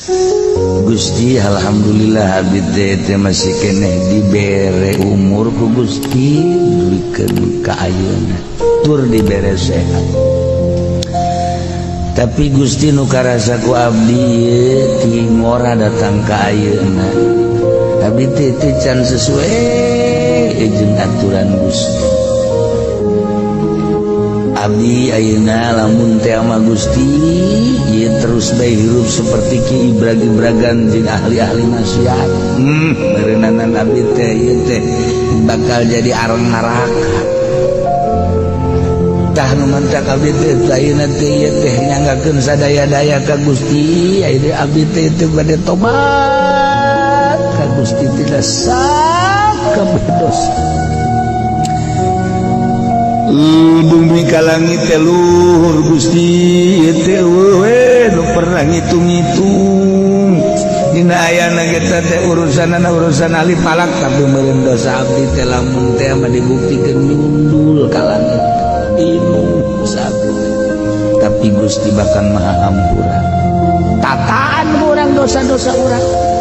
Gusti alhamdulillah abdi teh masih keneh dibere umur ku Gusti duikeun ka ayeuna tur dibere sehat. Tapi Gusti nu karasa ku abdi ieu ti ngora datang ka ayeuna abdi teh can sesuai jeung aturan Gusti. Abdi ayeuna lamun teh ama Gusti ieu terus bae hirup seperti Ki Ibrag-ibragan jeung ahli-ahli nasihat. Beureunanan abdi teh ieu teh bakal jadi areng neraka. Tah nu mantak abdi teh ayeuna teh ieu teh nyanggakeun sadaya-daya ka Gusti, ayeuna abdi teh bade tobat ka Gusti tidak sah kabeh dosa. Bumi ka langit teh luhur Gusti teh we nu pernah ngitung-ngitung dina ayana kita teh urusan ahli palak tapi meureun dosa abdi teh lamun teh mah dibuktikeun nyundul ka langit inu sabdi tapi Gusti bahkan Maha Hampura tataan urang dosa-dosa urang.